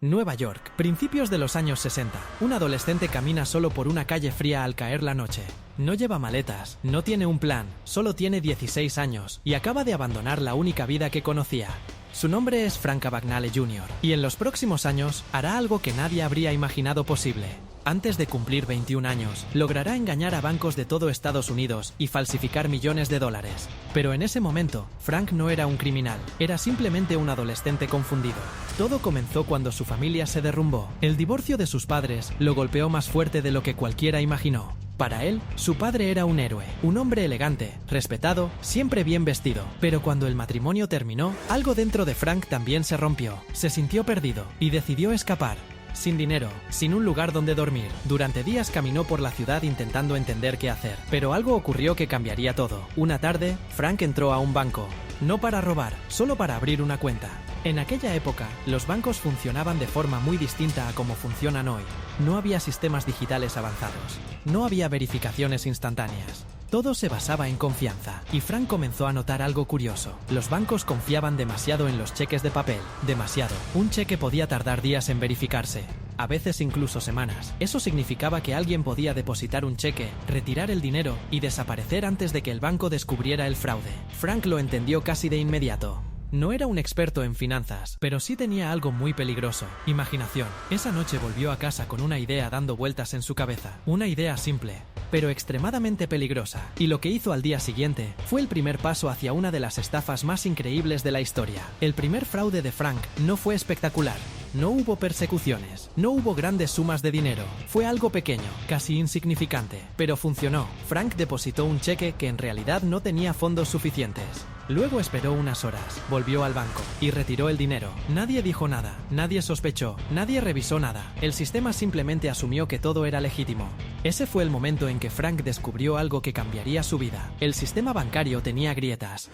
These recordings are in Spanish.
Nueva York, principios de los años 60. Un adolescente camina solo por una calle fría al caer la noche. No lleva maletas, no tiene un plan, solo tiene 16 años y acaba de abandonar la única vida que conocía. Su nombre es Frank Abagnale Jr. y en los próximos años hará algo que nadie habría imaginado posible. Antes de cumplir 21 años, logrará engañar a bancos de todo Estados Unidos y falsificar millones de dólares. Pero en ese momento, Frank no era un criminal, era simplemente un adolescente confundido. Todo comenzó cuando su familia se derrumbó. El divorcio de sus padres lo golpeó más fuerte de lo que cualquiera imaginó. Para él, su padre era un héroe, un hombre elegante, respetado, siempre bien vestido. Pero cuando el matrimonio terminó, algo dentro de Frank también se rompió. Se sintió perdido y decidió escapar. Sin dinero, sin un lugar donde dormir, durante días caminó por la ciudad intentando entender qué hacer. Pero algo ocurrió que cambiaría todo. Una tarde, Frank entró a un banco. No para robar, solo para abrir una cuenta. En aquella época, los bancos funcionaban de forma muy distinta a como funcionan hoy. No había sistemas digitales avanzados. No había verificaciones instantáneas. Todo se basaba en confianza, y Frank comenzó a notar algo curioso. Los bancos confiaban demasiado en los cheques de papel, demasiado. Un cheque podía tardar días en verificarse, a veces incluso semanas. Eso significaba que alguien podía depositar un cheque, retirar el dinero y desaparecer antes de que el banco descubriera el fraude. Frank lo entendió casi de inmediato. No era un experto en finanzas, pero sí tenía algo muy peligroso: imaginación. Esa noche volvió a casa con una idea dando vueltas en su cabeza. Una idea simple, pero extremadamente peligrosa. Y lo que hizo al día siguiente fue el primer paso hacia una de las estafas más increíbles de la historia. El primer fraude de Frank no fue espectacular. No hubo persecuciones, no hubo grandes sumas de dinero. Fue algo pequeño, casi insignificante, pero funcionó. Frank depositó un cheque que en realidad no tenía fondos suficientes. Luego esperó unas horas, volvió al banco y retiró el dinero. Nadie dijo nada, nadie sospechó, nadie revisó nada. El sistema simplemente asumió que todo era legítimo. Ese fue el momento en que Frank descubrió algo que cambiaría su vida. El sistema bancario tenía grietas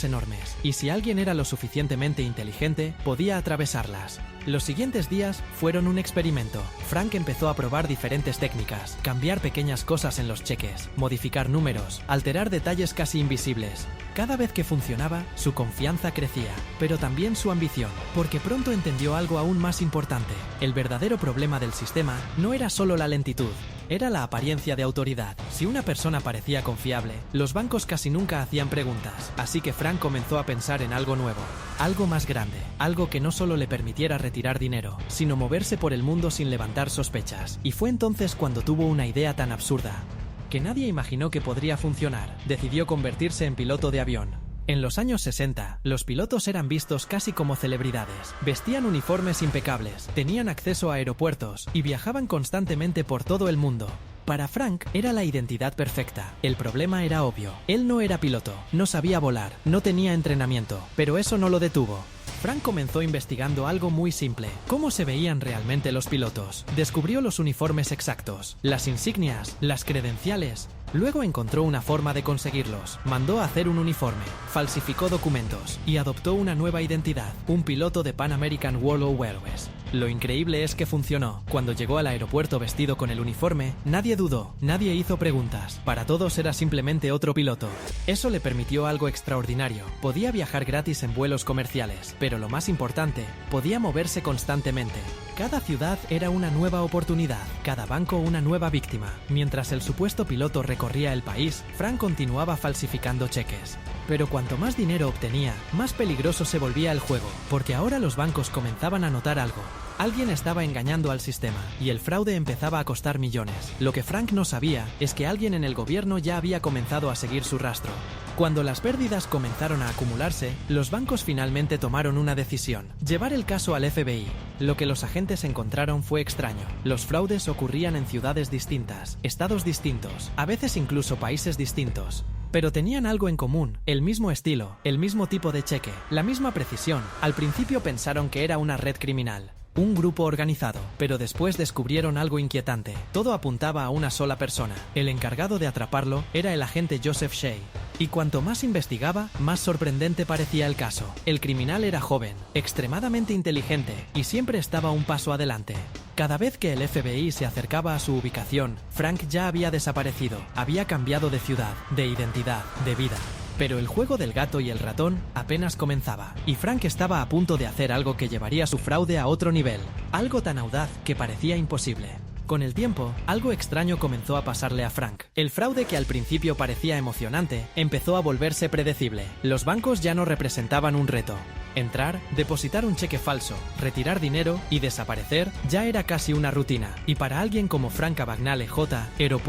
enormes, y si alguien era lo suficientemente inteligente, podía atravesarlas. Los siguientes días fueron un experimento. Frank empezó a probar diferentes técnicas: cambiar pequeñas cosas en los cheques, modificar números, alterar detalles casi invisibles. Cada vez que funcionaba, su confianza crecía, pero también su ambición, porque pronto entendió algo aún más importante. El verdadero problema del sistema no era solo la lentitud, era la apariencia de autoridad. Si una persona parecía confiable, los bancos casi nunca hacían preguntas. Así que Frank comenzó a pensar en algo nuevo, algo más grande, algo que no solo le permitiera retirar dinero, sino moverse por el mundo sin levantar sospechas. Y fue entonces cuando tuvo una idea tan absurda que nadie imaginó que podría funcionar. Decidió convertirse en piloto de avión. En los años 60, los pilotos eran vistos casi como celebridades. Vestían uniformes impecables, tenían acceso a aeropuertos y viajaban constantemente por todo el mundo. Para Frank era la identidad perfecta. El problema era obvio. Él no era piloto, no sabía volar, no tenía entrenamiento, pero eso no lo detuvo. Frank comenzó investigando algo muy simple: cómo se veían realmente los pilotos. Descubrió los uniformes exactos, las insignias, las credenciales. Luego encontró una forma de conseguirlos. Mandó a hacer un uniforme, falsificó documentos y adoptó una nueva identidad: un piloto de Pan American World Airways. Lo increíble es que funcionó. Cuando llegó al aeropuerto vestido con el uniforme, nadie dudó, nadie hizo preguntas. Para todos era simplemente otro piloto. Eso le permitió algo extraordinario: podía viajar gratis en vuelos comerciales, pero lo más importante, podía moverse constantemente. Cada ciudad era una nueva oportunidad, cada banco una nueva víctima. Mientras el supuesto piloto recorría el país, Frank continuaba falsificando cheques. Pero cuanto más dinero obtenía, más peligroso se volvía el juego, porque ahora los bancos comenzaban a notar algo. Alguien estaba engañando al sistema, y el fraude empezaba a costar millones. Lo que Frank no sabía es que alguien en el gobierno ya había comenzado a seguir su rastro. Cuando las pérdidas comenzaron a acumularse, los bancos finalmente tomaron una decisión: llevar el caso al FBI. Lo que los agentes encontraron fue extraño. Los fraudes ocurrían en ciudades distintas, estados distintos, a veces incluso países distintos. Pero tenían algo en común: el mismo estilo, el mismo tipo de cheque, la misma precisión. Al principio pensaron que era una red criminal, un grupo organizado, pero después descubrieron algo inquietante. Todo apuntaba a una sola persona. El encargado de atraparlo era el agente Joseph Shea. Y cuanto más investigaba, más sorprendente parecía el caso. El criminal era joven, extremadamente inteligente, y siempre estaba un paso adelante. Cada vez que el FBI se acercaba a su ubicación, Frank ya había desaparecido, había cambiado de ciudad, de identidad, de vida. Pero el juego del gato y el ratón apenas comenzaba, y Frank estaba a punto de hacer algo que llevaría su fraude a otro nivel, algo tan audaz que parecía imposible. Con el tiempo, algo extraño comenzó a pasarle a Frank. El fraude que al principio parecía emocionante, empezó a volverse predecible. Los bancos ya no representaban un reto. Entrar, depositar un cheque falso, retirar dinero y desaparecer ya era casi una rutina. Y para alguien como Frank Abagnale J. Hero.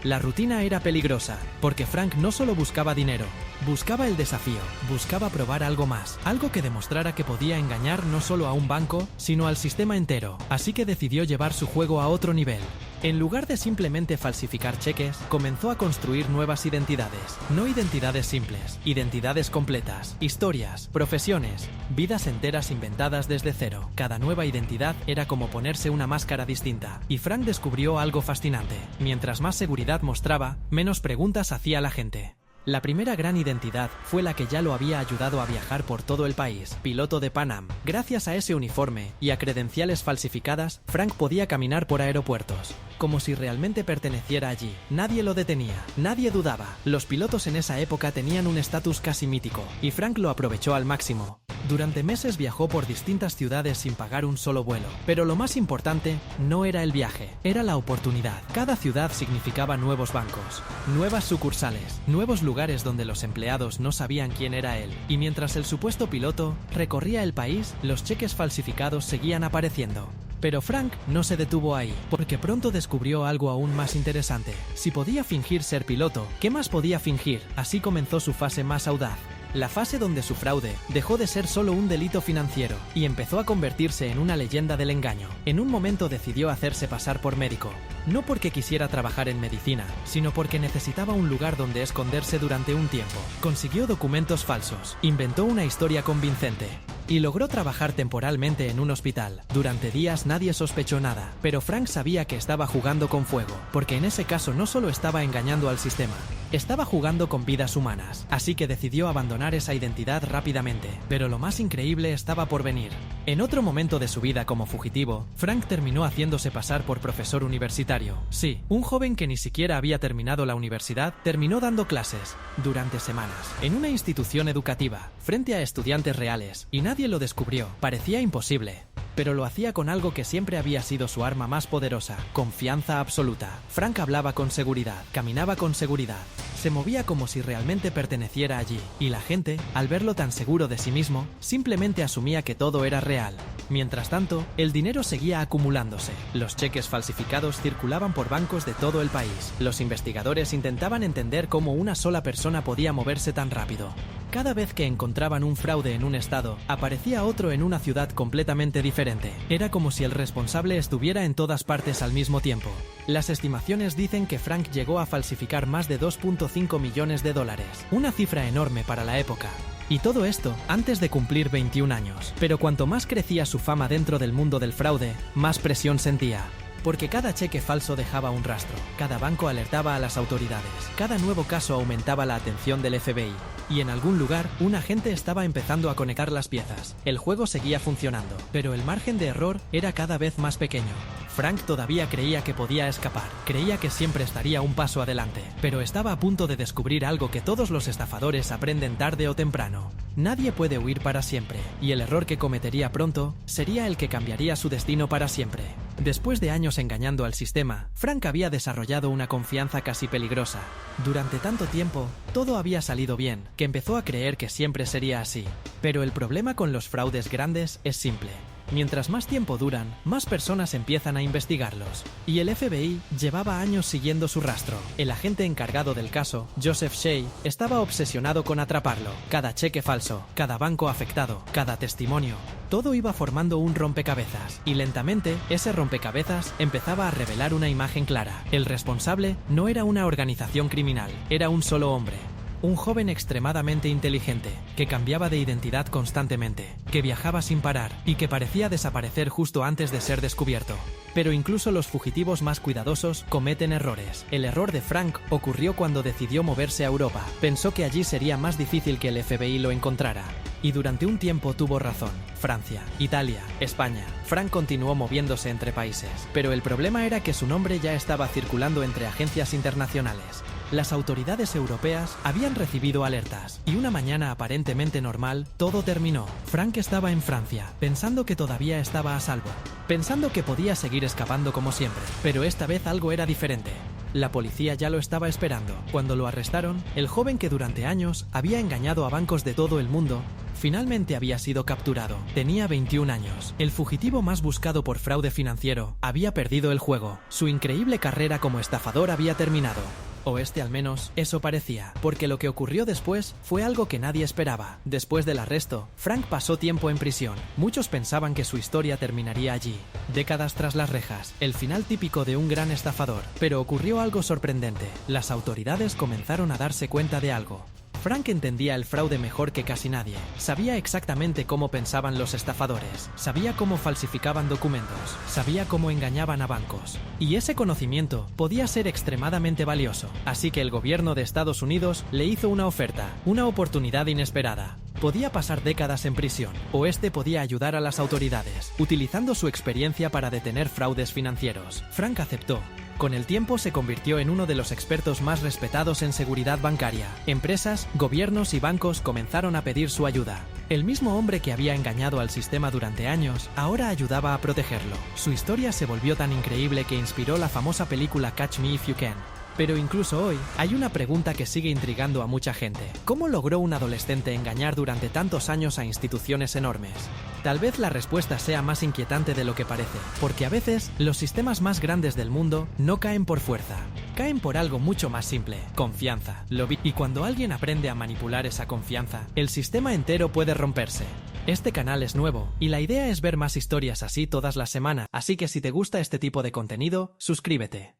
La rutina era peligrosa, porque Frank no solo buscaba dinero, buscaba el desafío, buscaba probar algo más, algo que demostrara que podía engañar no solo a un banco, sino al sistema entero. Así que decidió llevar su juego a otro nivel. En lugar de simplemente falsificar cheques, comenzó a construir nuevas identidades. No identidades simples, identidades completas, historias, profesiones, vidas enteras inventadas desde cero. Cada nueva identidad era como ponerse una máscara distinta. Y Frank descubrió algo fascinante. Mientras más seguridad mostraba, menos preguntas hacía la gente. La primera gran identidad fue la que ya lo había ayudado a viajar por todo el país, piloto de Pan Am. Gracias a ese uniforme y a credenciales falsificadas, Frank podía caminar por aeropuertos, como si realmente perteneciera allí. Nadie lo detenía, nadie dudaba. Los pilotos en esa época tenían un estatus casi mítico, y Frank lo aprovechó al máximo. Durante meses viajó por distintas ciudades sin pagar un solo vuelo. Pero lo más importante no era el viaje, era la oportunidad. Cada ciudad significaba nuevos bancos, nuevas sucursales, nuevos lugares donde los empleados no sabían quién era él. Y mientras el supuesto piloto recorría el país, los cheques falsificados seguían apareciendo. Pero Frank no se detuvo ahí, porque pronto descubrió algo aún más interesante. Si podía fingir ser piloto, ¿qué más podía fingir? Así comenzó su fase más audaz. La fase donde su fraude dejó de ser solo un delito financiero y empezó a convertirse en una leyenda del engaño. En un momento decidió hacerse pasar por médico, no porque quisiera trabajar en medicina, sino porque necesitaba un lugar donde esconderse durante un tiempo. Consiguió documentos falsos, inventó una historia convincente y logró trabajar temporalmente en un hospital. Durante días nadie sospechó nada, pero Frank sabía que estaba jugando con fuego, porque en ese caso no solo estaba engañando al sistema, estaba jugando con vidas humanas, así que decidió abandonar esa identidad rápidamente. Pero lo más increíble estaba por venir. En otro momento de su vida como fugitivo, Frank terminó haciéndose pasar por profesor universitario. Sí, un joven que ni siquiera había terminado la universidad, terminó dando clases, durante semanas, en una institución educativa, frente a estudiantes reales, y nadie lo descubrió. Parecía imposible, pero lo hacía con algo que siempre había sido su arma más poderosa: confianza absoluta. Frank hablaba con seguridad, caminaba con seguridad, se movía como si realmente perteneciera allí, y la gente, al verlo tan seguro de sí mismo, simplemente asumía que todo era real. Mientras tanto, el dinero seguía acumulándose. Los cheques falsificados circulaban por bancos de todo el país. Los investigadores intentaban entender cómo una sola persona podía moverse tan rápido. Cada vez que encontraban un fraude en un estado, aparecía otro en una ciudad completamente diferente. Era como si el responsable estuviera en todas partes al mismo tiempo. Las estimaciones dicen que Frank llegó a falsificar más de 2.5 millones de dólares, una cifra enorme para la época. Y todo esto antes de cumplir 21 años. Pero cuanto más crecía su fama dentro del mundo del fraude, más presión sentía. Porque cada cheque falso dejaba un rastro, cada banco alertaba a las autoridades, cada nuevo caso aumentaba la atención del FBI. Y en algún lugar, un agente estaba empezando a conectar las piezas. El juego seguía funcionando, pero el margen de error era cada vez más pequeño. Frank todavía creía que podía escapar, creía que siempre estaría un paso adelante, pero estaba a punto de descubrir algo que todos los estafadores aprenden tarde o temprano. Nadie puede huir para siempre, y el error que cometería pronto sería el que cambiaría su destino para siempre. Después de años engañando al sistema, Frank había desarrollado una confianza casi peligrosa. Durante tanto tiempo, todo había salido bien, que empezó a creer que siempre sería así. Pero el problema con los fraudes grandes es simple. Mientras más tiempo duran, más personas empiezan a investigarlos. Y el FBI llevaba años siguiendo su rastro. El agente encargado del caso, Joseph Shea, estaba obsesionado con atraparlo. Cada cheque falso, cada banco afectado, cada testimonio, todo iba formando un rompecabezas. Y lentamente, ese rompecabezas empezaba a revelar una imagen clara. El responsable no era una organización criminal, era un solo hombre. Un joven extremadamente inteligente, que cambiaba de identidad constantemente, que viajaba sin parar y que parecía desaparecer justo antes de ser descubierto. Pero incluso los fugitivos más cuidadosos cometen errores. El error de Frank ocurrió cuando decidió moverse a Europa. Pensó que allí sería más difícil que el FBI lo encontrara. Y durante un tiempo tuvo razón. Francia, Italia, España. Frank continuó moviéndose entre países. Pero el problema era que su nombre ya estaba circulando entre agencias internacionales. Las autoridades europeas habían recibido alertas, y una mañana aparentemente normal, todo terminó. Frank estaba en Francia, pensando que todavía estaba a salvo, pensando que podía seguir escapando como siempre, pero esta vez algo era diferente. La policía ya lo estaba esperando. Cuando lo arrestaron, el joven que durante años había engañado a bancos de todo el mundo, finalmente había sido capturado. Tenía 21 años. El fugitivo más buscado por fraude financiero había perdido el juego. Su increíble carrera como estafador había terminado. O al menos, eso parecía, porque lo que ocurrió después fue algo que nadie esperaba. Después del arresto, Frank pasó tiempo en prisión. Muchos pensaban que su historia terminaría allí, décadas tras las rejas, el final típico de un gran estafador. Pero ocurrió algo sorprendente. Las autoridades comenzaron a darse cuenta de algo. Frank entendía el fraude mejor que casi nadie. Sabía exactamente cómo pensaban los estafadores, sabía cómo falsificaban documentos, sabía cómo engañaban a bancos. Y ese conocimiento podía ser extremadamente valioso. Así que el gobierno de Estados Unidos le hizo una oferta, una oportunidad inesperada. Podía pasar décadas en prisión, o podía ayudar a las autoridades, utilizando su experiencia para detener fraudes financieros. Frank aceptó. Con el tiempo se convirtió en uno de los expertos más respetados en seguridad bancaria. Empresas, gobiernos y bancos comenzaron a pedir su ayuda. El mismo hombre que había engañado al sistema durante años, ahora ayudaba a protegerlo. Su historia se volvió tan increíble que inspiró la famosa película Catch Me If You Can. Pero incluso hoy, hay una pregunta que sigue intrigando a mucha gente. ¿Cómo logró un adolescente engañar durante tantos años a instituciones enormes? Tal vez la respuesta sea más inquietante de lo que parece, porque a veces los sistemas más grandes del mundo no caen por fuerza, caen por algo mucho más simple: confianza. Y cuando alguien aprende a manipular esa confianza, el sistema entero puede romperse. Este canal es nuevo, y la idea es ver más historias así todas las semanas, así que si te gusta este tipo de contenido, suscríbete.